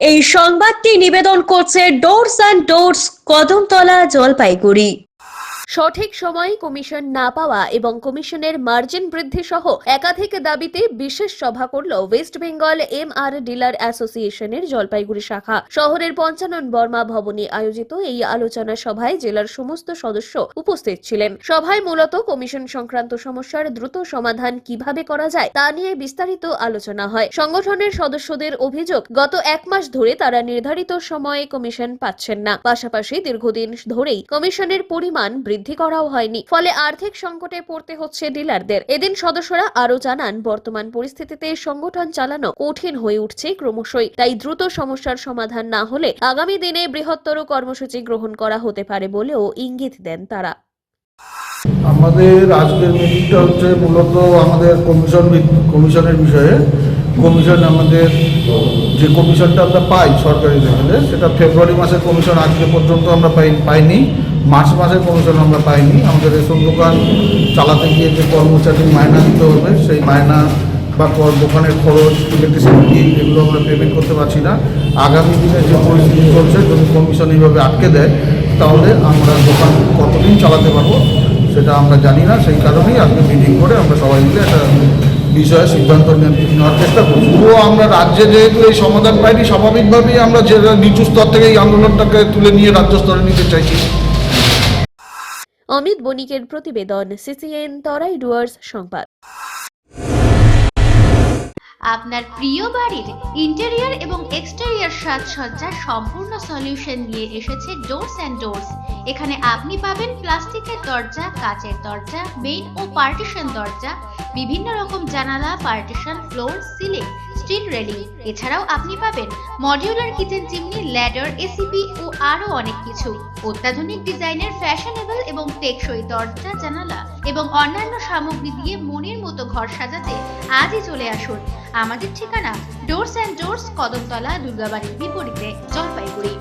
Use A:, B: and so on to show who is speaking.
A: এই সংবাদটি নিবেদন করছে doors and doors, Kadamtala, Jalpaiguri. সঠিক সময়ে কমিশন না পাওয়া এবং কমিশনের মার্জিন বৃদ্ধি সহ একাধিক দাবিতে বিশেষ সভা করল ওয়েস্ট বেঙ্গল এমআর ডিলার অ্যাসোসিয়েশনের জলপাইগুড়ি শাখা। শহরের পঞ্চানন বর্মা ভবনে আয়োজিত এই আলোচনা সভায় জেলার সমস্ত সদস্য উপস্থিত ছিলেন। সভায় মূলত কমিশন সংক্রান্ত সমস্যার দ্রুত সমাধান কিভাবে করা যায় তা নিয়ে বিস্তারিত আলোচনা হয়। সংগঠনের সদস্যদের অভিযোগ, গত 1 মাস ধরে তারা নির্ধারিত সময়ে কমিশন পাচ্ছেন না। পাশাপাশি দীর্ঘদিন ধরেই কমিশনের পরিমাণ বৃদ্ধি করাও হয়নি, ফলে আর্থিক সংকটে পড়তে হচ্ছে ডিলারদের। এদিন সদস্যরা আরো জানান, বর্তমান পরিস্থিতিতে সংগঠন চালানো কঠিন হয়ে উঠছে ক্রমশই। তাই দ্রুত সমস্যার সমাধান না হলে আগামী দিনে বৃহত্তর কর্মসূচি গ্রহণ করা হতে পারে বলেও ইঙ্গিত দেন তারা।
B: আমাদের আজকের মিটিংটা হচ্ছে মূলত আমাদের কমিশনের বিষয়ে। কমিশন আমাদের যে কমিশনটা আমরা পাই সরকারি লেভেলে, সেটা ফেব্রুয়ারি মাসের কমিশন আজকে পর্যন্ত আমরা পাইনি। মার্চ মাসের কমিশন আমরা পাইনি। আমাদের রেশন দোকান চালাতে গিয়ে যে কর্মচারীর মায়না দিতে হবে, সেই মায়না বা দোকানের খরচ, ইলেকট্রিসিটি বিল, এগুলো আমরা পেমেন্ট করতে পারছি না। আগামী দিনে যে পরিস্থিতি চলছে, যদি কমিশন এইভাবে আটকে দেয়, তাহলে আমরা দোকান কতদিন চালাতে পারবো সেটা আমরা জানি না। সেই কারণেই আজকে মিটিং করে আমরা সবাই মিলে একটা বিষয়ে সিদ্ধান্ত নেওয়ার চেষ্টা করছি। তো আমরা রাজ্যে যেহেতু এই সমাধান পাইনি, স্বাভাবিকভাবেই আমরা যে নিচু স্তর থেকে এই আন্দোলনটাকে তুলে নিয়ে রাজ্য স্তরে নিতে চাইছি।
A: অমিত বণিকের প্রতিবেদন, সিসিএন তরাই ডুয়ার্স সংবাদ।
C: আপনার প্রিয় বাড়ির ইন্টেরিয়র এবং এক্সটেরিয়র সাজসজ্জার সম্পূর্ণ সলিউশন নিয়ে এসেছে ডোরস অ্যান্ড ডোরস। এখানে আপনি পাবেন প্লাস্টিকের দরজা, কাচের দরজা, মেইন ও পার্টিশন দরজা, বিভিন্ন রকম জানালা, partition, floor, ceiling, steel railing. এছাড়াও আপনি পাবেন modular kitchen chimney, ladder, ACP ও আরো অনেক কিছু। অত্যাধুনিক ডিজাইনের ফ্যাশনেবল এবং টেকসই দরজা, জানালা এবং অন্যান্য সামগ্রী দিয়ে মনের মতো ঘর সাজাতে আজই চলে আসুন। আমাদের ঠিকানা ডোরস অ্যান্ড ডোরস, কদমতলা, দুর্গাবাড়ির বিপরীতে, জলপাইগুড়ি।